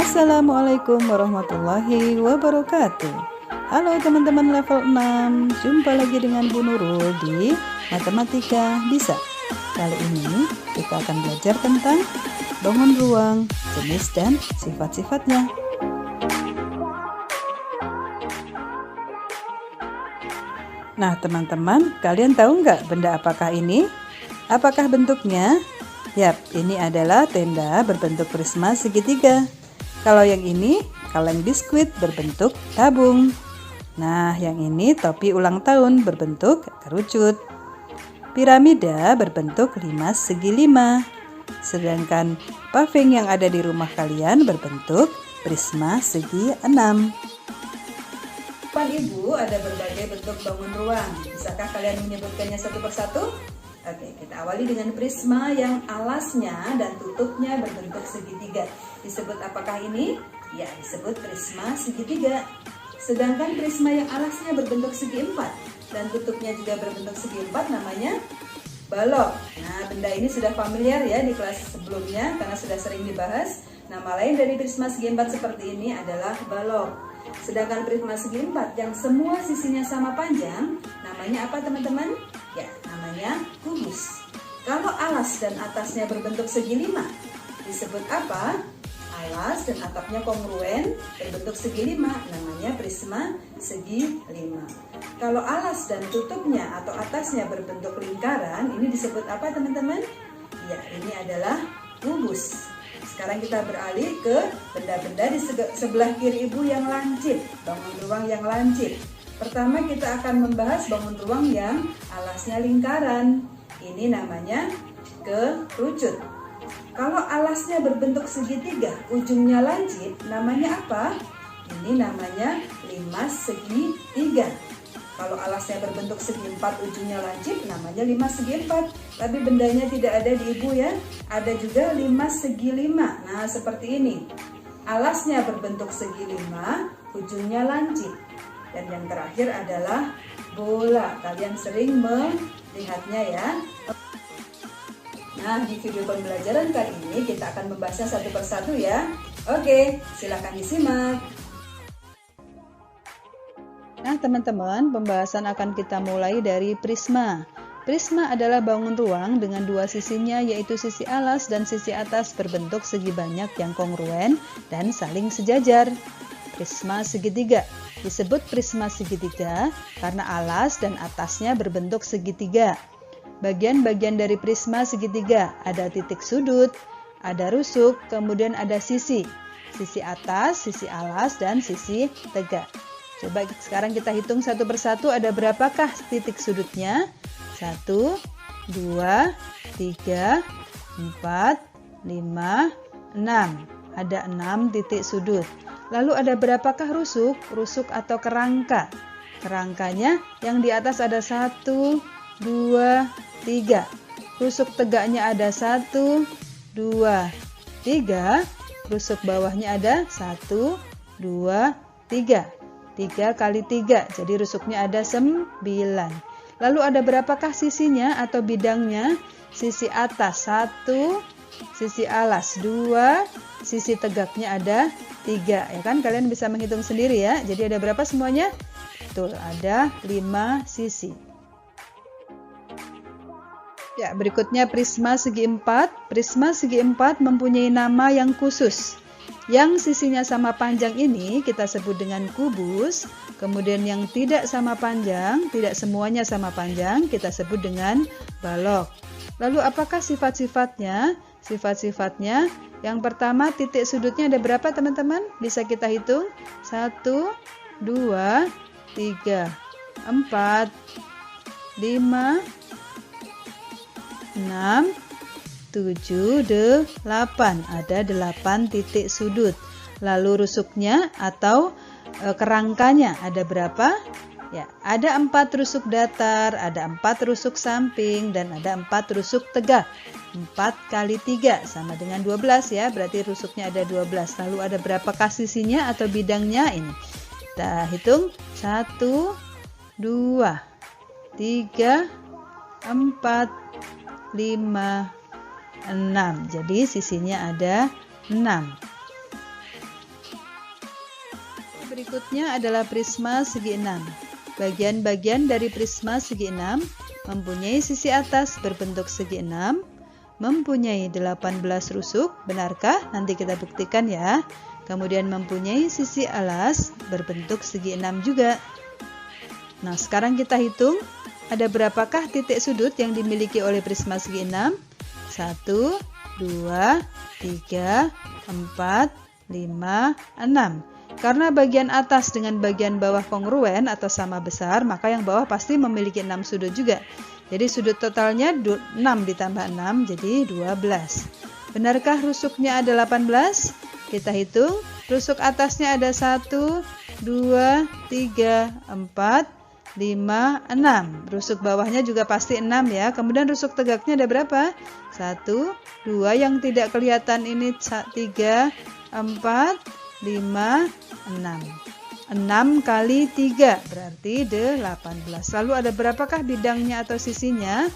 Assalamualaikum warahmatullahi wabarakatuh. Halo teman-teman level 6, jumpa lagi dengan Bu Nurul di Matematika Bisa. Kali ini kita akan belajar tentang bangun ruang, jenis dan sifat-sifatnya. Nah teman-teman, kalian tahu nggak benda apakah ini? Apakah bentuknya? Yap, ini adalah tenda berbentuk prisma segitiga. Kalau yang ini, kaleng biskuit berbentuk tabung. Nah, yang ini topi ulang tahun berbentuk kerucut. Piramida berbentuk 5 segi 5. Sedangkan paving yang ada di rumah kalian berbentuk prisma segi 6. Depan Ibu ada berbagai bentuk bangun ruang. Bisakah kalian menyebutkannya satu persatu? Oke, kita awali dengan prisma yang alasnya dan tutupnya berbentuk segitiga. Disebut apakah ini? Ya, disebut prisma segitiga. Sedangkan prisma yang alasnya berbentuk segi empat dan tutupnya juga berbentuk segi empat namanya balok. Nah, benda ini sudah familiar ya di kelas sebelumnya karena sudah sering dibahas. Nama lain dari prisma segi empat seperti ini adalah balok. Sedangkan prisma segi empat yang semua sisinya sama panjang, namanya apa teman-teman? Ya, namanya kubus. Kalau alas dan atasnya berbentuk segi 5, disebut apa? Alas dan atapnya kongruen berbentuk segi 5, namanya prisma segi 5. Kalau alas dan tutupnya atau atasnya berbentuk lingkaran, ini disebut apa teman-teman? Ya, ini adalah kubus. Sekarang kita beralih ke benda-benda di sebelah kiri Ibu yang lancip, bangun ruang yang lancip. Pertama kita akan membahas bangun ruang yang alasnya lingkaran. Ini namanya kerucut. Kalau alasnya berbentuk segitiga, ujungnya lancip, namanya apa? Ini namanya 5 segi 3. Kalau alasnya berbentuk segi 4, ujungnya lancip, namanya 5 segi 4. Tapi bendanya tidak ada di Ibu ya. Ada juga 5 segi 5. Nah, seperti ini. Alasnya berbentuk segi 5, ujungnya lancip. Dan yang terakhir adalah bola. Kalian sering melihatnya ya. Nah, di video pembelajaran kali ini kita akan membahasnya satu persatu ya. Oke, silakan disimak. Nah, teman-teman, pembahasan akan kita mulai dari prisma. Prisma adalah bangun ruang dengan dua sisinya, yaitu sisi alas dan sisi atas berbentuk segi banyak yang kongruen dan saling sejajar. Prisma segitiga. Disebut prisma segitiga karena alas dan atasnya berbentuk segitiga. Bagian-bagian dari prisma segitiga ada titik sudut, ada rusuk, kemudian ada sisi. Sisi atas, sisi alas, dan sisi tegak. Coba sekarang kita hitung satu persatu ada berapakah titik sudutnya? 1, 2, 3, 4, 5, 6. Ada 6 titik sudut. Lalu ada berapakah rusuk? Rusuk atau kerangka? Kerangkanya yang di atas ada 1, 2, 3. Rusuk tegaknya ada 1, 2, 3. Rusuk bawahnya ada 1, 2, 3. 3 kali 3, jadi rusuknya ada 9. Lalu ada berapakah sisinya atau bidangnya? Sisi atas 1, sisi alas 2, sisi tegaknya ada 3, ya kan? Kalian bisa menghitung sendiri ya. Jadi ada berapa semuanya? Betul, ada 5 sisi. Ya, berikutnya prisma segi 4. Prisma segi 4 mempunyai nama yang khusus. Yang sisinya sama panjang ini kita sebut dengan kubus. Kemudian yang tidak sama panjang, tidak semuanya sama panjang, kita sebut dengan balok. Lalu apakah sifat-sifatnya? Sifat-sifatnya yang pertama, titik sudutnya ada berapa teman-teman? Bisa kita hitung? 1, 2, 3, 4, 5, 6, 7, 8. Ada 8 titik sudut. Lalu rusuknya atau kerangkanya ada berapa? Ya, ada 4 rusuk datar, ada 4 rusuk samping, dan ada 4 rusuk tegak. 4 kali 3 sama dengan 12 ya, berarti rusuknya ada 12. Lalu ada berapakah sisinya atau bidangnya ini? Kita hitung 1, 2, 3, 4, 5, 6. Jadi sisinya ada 6. Berikutnya adalah prisma segi 6. Bagian-bagian dari prisma segi 6 mempunyai sisi atas berbentuk segi 6, mempunyai 18 rusuk, benarkah? Nanti kita buktikan ya. Kemudian mempunyai sisi alas berbentuk segi 6 juga. Nah, sekarang kita hitung ada berapakah titik sudut yang dimiliki oleh prisma segi 6? 1, 2, 3, 4, 5, 6. Karena bagian atas dengan bagian bawah kongruen atau sama besar, maka yang bawah pasti memiliki 6 sudut juga. Jadi sudut totalnya 6 ditambah 6 jadi 12. Benarkah rusuknya ada 18? Kita hitung. Rusuk atasnya ada 1, 2, 3, 4, 5, 6. Rusuk bawahnya juga pasti 6 ya. Kemudian rusuk tegaknya ada berapa? 1, 2, yang tidak kelihatan ini 3, 4, 5, 6. 6 kali 3 berarti 18. Lalu ada berapakah bidangnya atau sisinya?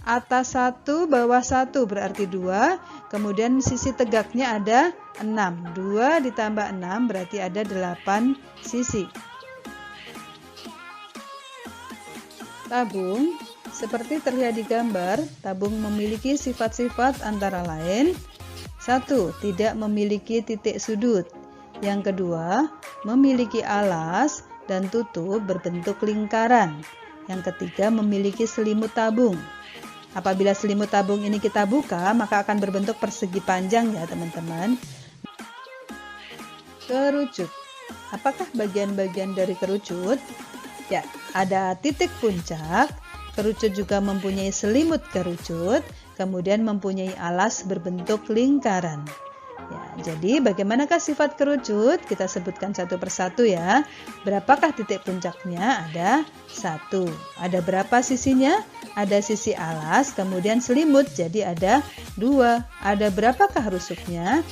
Atas 1, bawah 1 berarti 2. Kemudian sisi tegaknya ada 6. 2 ditambah 6 berarti ada 8 sisi. Tabung, seperti terlihat di gambar, tabung memiliki sifat-sifat antara lain: 1. Tidak memiliki titik sudut. Yang kedua, memiliki alas dan tutup berbentuk lingkaran. Yang ketiga, memiliki selimut tabung. Apabila selimut tabung ini kita buka, maka akan berbentuk persegi panjang ya teman-teman. Kerucut. Apakah bagian-bagian dari kerucut? Ya, ada titik puncak. Kerucut juga mempunyai selimut kerucut, kemudian mempunyai alas berbentuk lingkaran. Ya, jadi bagaimanakah sifat kerucut? Kita sebutkan satu persatu ya. Berapakah titik puncaknya? Ada 1. Ada berapa sisinya? Ada sisi alas, kemudian selimut, jadi ada 2. Ada berapakah rusuknya?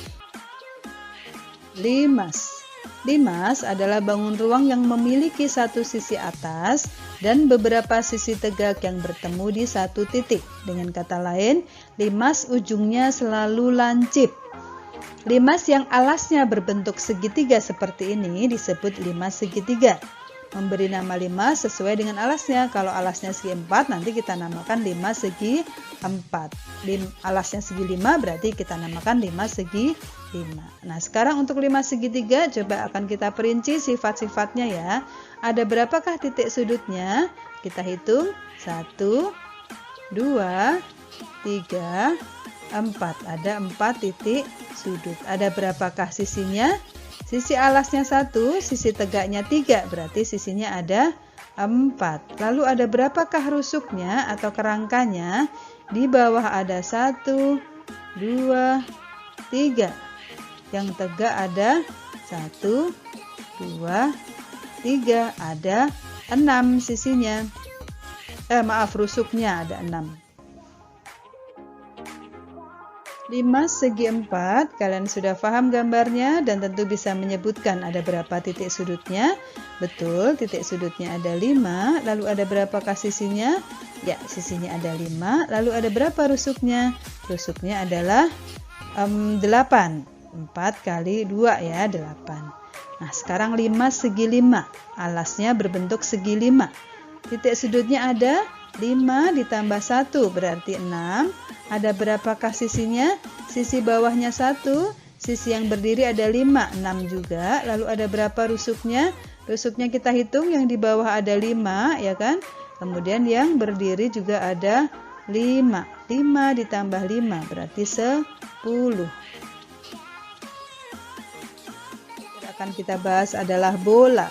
Limas. Limas adalah bangun ruang yang memiliki satu sisi atas dan beberapa sisi tegak yang bertemu di satu titik. Dengan kata lain, limas ujungnya selalu lancip. Limas yang alasnya berbentuk segitiga seperti ini disebut limas segitiga. Memberi nama limas sesuai dengan alasnya. Kalau alasnya segi 4, nanti kita namakan limas segi 4. Alasnya segi 5, berarti kita namakan limas segi 5. Nah, sekarang untuk limas segitiga coba akan kita perinci sifat-sifatnya ya. Ada berapakah titik sudutnya? Kita hitung. 1, 2, 3, 4. Ada 4 titik sudut. Ada berapakah sisinya? Sisi alasnya 1, sisi tegaknya 3, berarti sisinya ada 4. Lalu ada berapakah rusuknya atau kerangkanya? Di bawah ada 1, 2, 3. Yang tegak ada 1, 2, 3. Ada 6 sisinya. Rusuknya ada 6. Limas segi 4, kalian sudah paham gambarnya dan tentu bisa menyebutkan ada berapa titik sudutnya. Betul, titik sudutnya ada 5. Lalu ada berapakah sisinya? Ya, sisinya ada 5. Lalu ada berapa rusuknya? Rusuknya adalah 8. 4 kali 2 ya, 8. Nah, sekarang limas segi 5. Alasnya berbentuk segi 5. Titik sudutnya ada 5 ditambah 1 berarti 6. Ada berapakah sisinya? Sisi bawahnya 1, sisi yang berdiri ada 5, 6 juga. Lalu ada berapa rusuknya? Rusuknya kita hitung, yang di bawah ada 5 ya kan? Kemudian yang berdiri juga ada 5. 5 ditambah 5 berarti 10. Yang akan kita bahas adalah bola.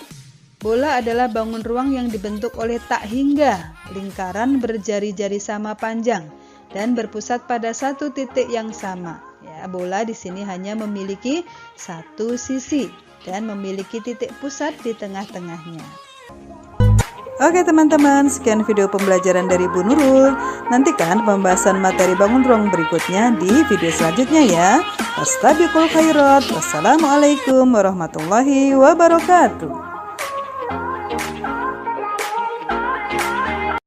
Bola adalah bangun ruang yang dibentuk oleh tak hingga, lingkaran berjari-jari sama panjang dan berpusat pada satu titik yang sama. Ya, bola di sini hanya memiliki satu sisi dan memiliki titik pusat di tengah-tengahnya. Oke teman-teman, sekian video pembelajaran dari Bu Nurul. Nantikan pembahasan materi bangun ruang berikutnya di video selanjutnya ya. Fastabiqul khairat. Wassalamualaikum warahmatullahi wabarakatuh.